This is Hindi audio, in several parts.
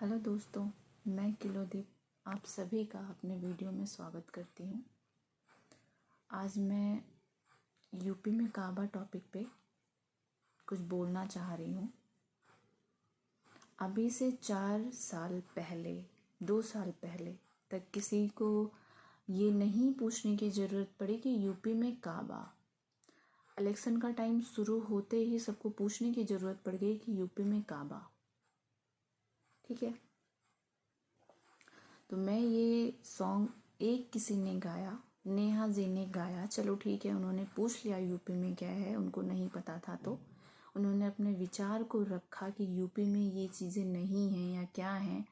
हेलो दोस्तों, मैं किलोदीप आप सभी का अपने वीडियो में स्वागत करती हूँ। आज मैं यूपी में काबा टॉपिक पे कुछ बोलना चाह रही हूँ। अभी से 4 साल पहले 2 साल पहले तक किसी को ये नहीं पूछने की ज़रूरत पड़ी कि यूपी में काबा। इलेक्शन का टाइम शुरू होते ही सबको पूछने की ज़रूरत पड़ गई कि यूपी में काबा। ठीक है, तो मैं ये सॉन्ग किसी ने गाया, नेहा जी ने गाया। चलो ठीक है, उन्होंने पूछ लिया यूपी में क्या है, उनको नहीं पता था तो उन्होंने अपने विचार को रखा कि यूपी में ये चीज़ें नहीं हैं या क्या हैं।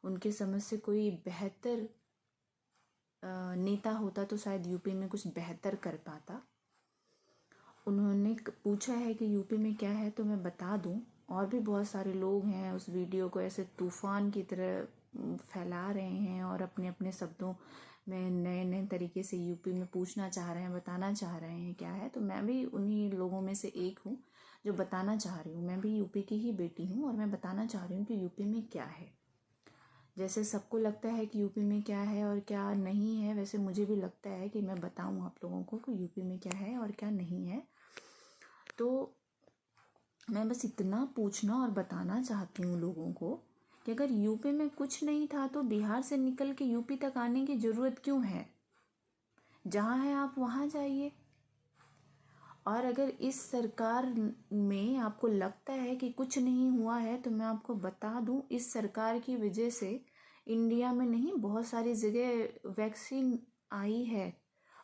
उनके समझ से कोई बेहतर नेता होता तो शायद यूपी में कुछ बेहतर कर पाता। उन्होंने पूछा है कि यूपी में क्या है, तो मैं बता दूं। और भी बहुत सारे लोग हैं उस वीडियो को ऐसे तूफान की तरह फैला रहे हैं और अपने अपने शब्दों में नए नए तरीके से यूपी में पूछना चाह रहे हैं, बताना चाह रहे हैं क्या है। तो मैं भी उन्हीं लोगों में से एक हूँ जो बताना चाह रही हूँ। मैं भी यूपी की ही बेटी हूँ और मैं बताना चाह रही हूँ कि यूपी में क्या है। जैसे सबको लगता है कि यूपी में क्या है और क्या नहीं है, वैसे मुझे भी लगता है कि मैं बताऊँ आप लोगों को कि यूपी में क्या है और क्या नहीं है। तो मैं बस इतना पूछना और बताना चाहती हूँ लोगों को कि अगर यूपी में कुछ नहीं था तो बिहार से निकल के यूपी तक आने की ज़रूरत क्यों है? जहाँ है आप वहाँ जाइए। और अगर इस सरकार में आपको लगता है कि कुछ नहीं हुआ है, तो मैं आपको बता दूं, इस सरकार की वजह से इंडिया में नहीं बहुत सारी जगह वैक्सीन आई है।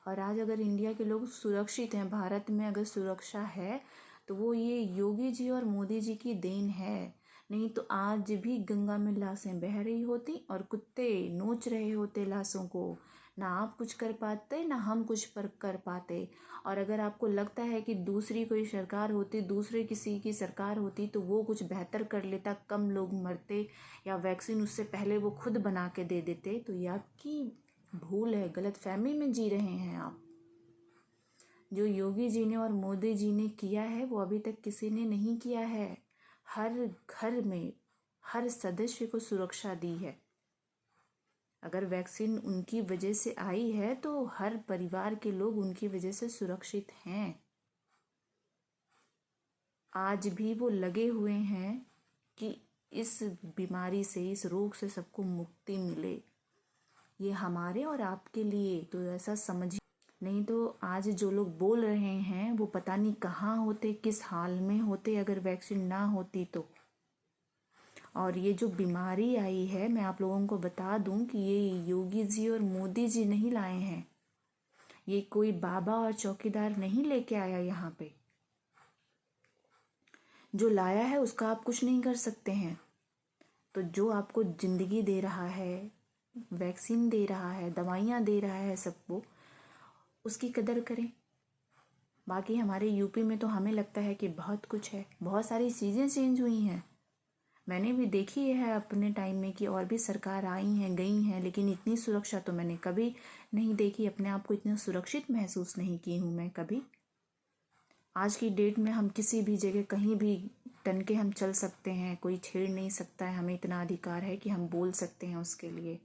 और आज अगर इंडिया के लोग सुरक्षित हैं, भारत में अगर सुरक्षा है, तो वो ये योगी जी और मोदी जी की देन है। नहीं तो आज भी गंगा में लाशें बह रही होती और कुत्ते नोच रहे होते लाशों को। ना आप कुछ कर पाते ना हम कुछ पर कर पाते। और अगर आपको लगता है कि दूसरी कोई सरकार होती, दूसरे किसी की सरकार होती, तो वो कुछ बेहतर कर लेता, कम लोग मरते या वैक्सीन उससे पहले वो खुद बना के दे देते, तो ये आपकी भूल है, गलत फहमी में जी रहे हैं आप। जो योगी जी ने और मोदी जी ने किया है वो अभी तक किसी ने नहीं किया है। हर घर में हर सदस्य को सुरक्षा दी है। अगर वैक्सीन उनकी वजह से आई है तो हर परिवार के लोग उनकी वजह से सुरक्षित हैं। आज भी वो लगे हुए हैं कि इस बीमारी से, इस रोग से सबको मुक्ति मिले। ये हमारे और आपके लिए, तो ऐसा समझिए। नहीं तो आज जो लोग बोल रहे हैं वो पता नहीं कहाँ होते, किस हाल में होते अगर वैक्सीन ना होती तो। और ये जो बीमारी आई है, मैं आप लोगों को बता दूं कि ये योगी जी और मोदी जी नहीं लाए हैं। ये कोई बाबा और चौकीदार नहीं लेके आया यहाँ पे। जो लाया है उसका आप कुछ नहीं कर सकते हैं। तो जो आपको ज़िंदगी दे रहा है, वैक्सीन दे रहा है, दवाइयाँ दे रहा है सबको, उसकी कदर करें। बाकी हमारे यूपी में तो हमें लगता है कि बहुत कुछ है, बहुत सारी चीज़ें चेंज हुई हैं। मैंने भी देखी है अपने टाइम में कि और भी सरकार आई हैं, गई हैं, लेकिन इतनी सुरक्षा तो मैंने कभी नहीं देखी। अपने आप को इतना सुरक्षित महसूस नहीं की हूँ मैं कभी। आज की डेट में हम किसी भी जगह कहीं भी तन के हम चल सकते हैं, कोई छेड़ नहीं सकता है। हमें इतना अधिकार है कि हम बोल सकते हैं उसके लिए।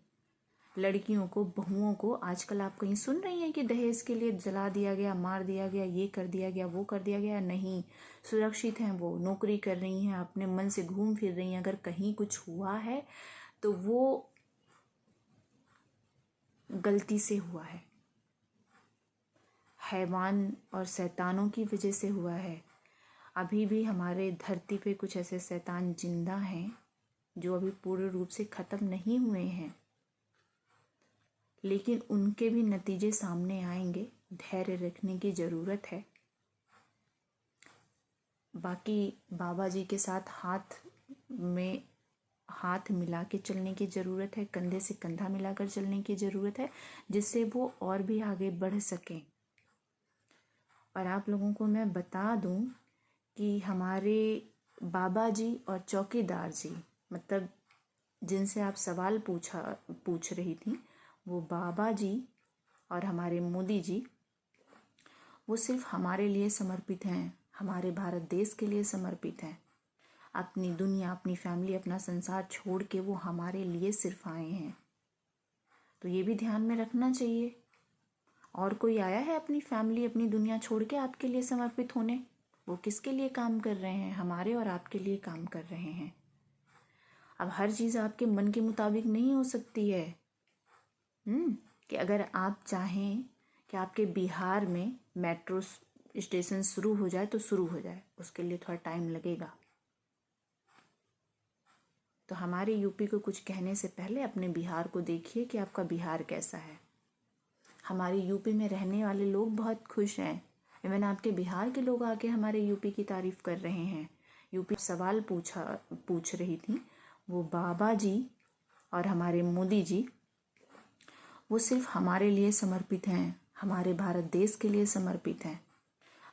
लड़कियों को, बहुओं को आजकल आप कहीं सुन रही हैं कि दहेज के लिए जला दिया गया, मार दिया गया, ये कर दिया गया, वो कर दिया गया? नहीं, सुरक्षित हैं वो, नौकरी कर रही हैं, अपने मन से घूम फिर रही हैं। अगर कहीं कुछ हुआ है तो वो गलती से हुआ है, हैवान और शैतानों की वजह से हुआ है। अभी भी हमारे धरती पे कुछ ऐसे शैतान जिंदा हैं जो अभी पूर्ण रूप से ख़त्म नहीं हुए हैं, लेकिन उनके भी नतीजे सामने आएंगे। धैर्य रखने की ज़रूरत है। बाकी बाबा जी के साथ हाथ में हाथ मिला के चलने की ज़रूरत है, कंधे से कंधा मिलाकर चलने की ज़रूरत है, जिससे वो और भी आगे बढ़ सकें। और आप लोगों को मैं बता दूं कि हमारे बाबा जी और चौकीदार जी, मतलब जिनसे आप सवाल पूछ रही थी, वो बाबा जी और हमारे मोदी जी, वो सिर्फ हमारे लिए समर्पित हैं, हमारे भारत देश के लिए समर्पित हैं। अपनी दुनिया, अपनी फैमिली, अपना संसार छोड़ के वो हमारे लिए सिर्फ आए हैं। तो ये भी ध्यान में रखना चाहिए। और कोई आया है अपनी फैमिली, अपनी दुनिया छोड़ के आपके लिए समर्पित होने? वो किसके लिए काम कर रहे हैं? हमारे और आपके लिए काम कर रहे हैं। अब हर चीज़ आपके मन के मुताबिक नहीं हो सकती है। कि अगर आप चाहें कि आपके बिहार में मेट्रो स्टेशन शुरू हो जाए तो शुरू हो जाए, उसके लिए थोड़ा टाइम लगेगा। तो हमारे यूपी को कुछ कहने से पहले अपने बिहार को देखिए कि आपका बिहार कैसा है। हमारे यूपी में रहने वाले लोग बहुत खुश हैं। इवन आपके बिहार के लोग आके हमारे यूपी की तारीफ कर रहे हैं। यूपी सवाल पूछ रही थी, वो बाबा जी और हमारे मोदी जी वो सिर्फ हमारे लिए समर्पित हैं, हमारे भारत देश के लिए समर्पित हैं।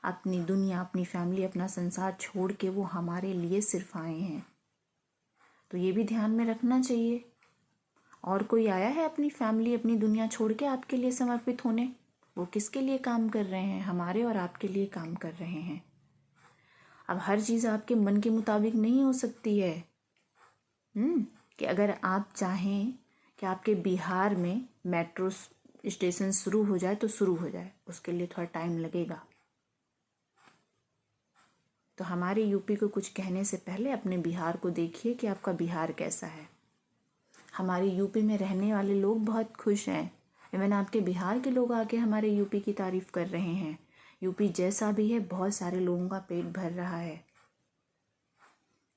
अपनी दुनिया, अपनी फैमिली, अपना संसार छोड़ के वो हमारे लिए सिर्फ आए हैं। तो ये भी ध्यान में रखना चाहिए। और कोई आया है अपनी फैमिली, अपनी दुनिया छोड़ के आपके लिए समर्पित होने? वो किसके लिए काम कर रहे हैं? हमारे और आपके लिए काम कर रहे हैं। अब हर चीज़ आपके मन के मुताबिक नहीं हो सकती है। कि अगर आप चाहें कि आपके बिहार में मेट्रो स्टेशन शुरू हो जाए तो शुरू हो जाए, उसके लिए थोड़ा टाइम लगेगा। तो हमारे यूपी को कुछ कहने से पहले अपने बिहार को देखिए कि आपका बिहार कैसा है। हमारे यूपी में रहने वाले लोग बहुत खुश हैं। इवन आपके बिहार के लोग आके हमारे यूपी की तारीफ कर रहे हैं। यूपी जैसा भी है, बहुत सारे लोगों का पेट भर रहा है।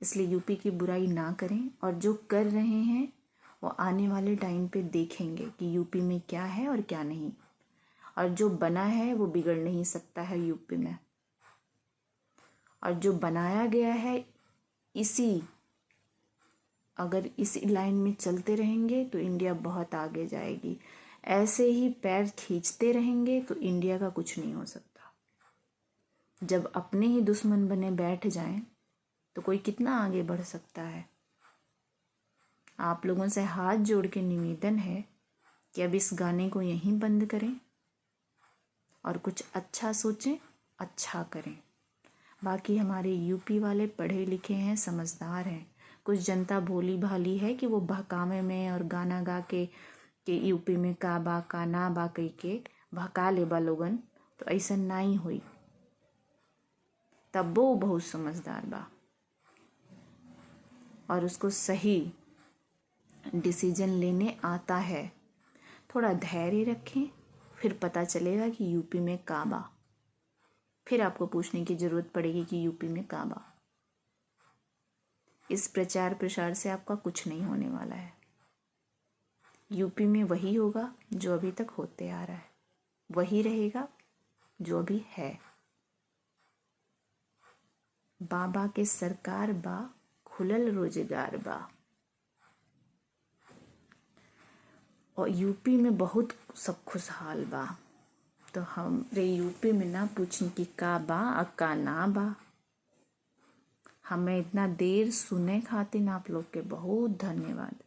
इसलिए यूपी की बुराई ना करें, और जो कर रहे हैं वो आने वाले टाइम पे देखेंगे कि यूपी में क्या है और क्या नहीं। और जो बना है वो बिगड़ नहीं सकता है यूपी में। और जो बनाया गया है, अगर इसी लाइन में चलते रहेंगे तो इंडिया बहुत आगे जाएगी। ऐसे ही पैर खींचते रहेंगे तो इंडिया का कुछ नहीं हो सकता। जब अपने ही दुश्मन बने बैठ जाएं तो कोई कितना आगे बढ़ सकता है। आप लोगों से हाथ जोड़ के निवेदन है कि अब इस गाने को यहीं बंद करें और कुछ अच्छा सोचें, अच्छा करें। बाकी हमारे यूपी वाले पढ़े लिखे हैं, समझदार हैं। कुछ जनता भोली भाली है कि वो बहकावे में और गाना गा के यूपी में का बा का ना बा कही के भका लेबा लोगन। तो ऐसा नहीं हुई, तब वो बहुत समझदार बा और उसको सही डिसीजन लेने आता है। थोड़ा धैर्य रखें, फिर पता चलेगा कि यूपी में का बा। फिर आपको पूछने की ज़रूरत पड़ेगी कि यूपी में का बा। इस प्रचार प्रसार से आपका कुछ नहीं होने वाला है। यूपी में वही होगा जो अभी तक होते आ रहा है, वही रहेगा जो अभी है। बाबा के सरकार बा, खुलल रोजगार बा। और यूपी में बहुत सब खुशहाल बा। तो हमरे यूपी में ना पूछनी कि का बा और का ना बा। हमें इतना देर सुने खातिर आप लोग के बहुत धन्यवाद।